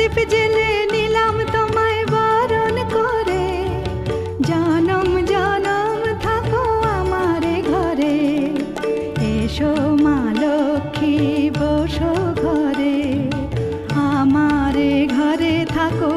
প্রদীপ জেলে নিলাম তোমায় বরণ করে, জনম জনম থাকো আমারে ঘরে। এসো মা লক্ষ্মী বসো ঘরে, আমারে ঘরে থাকো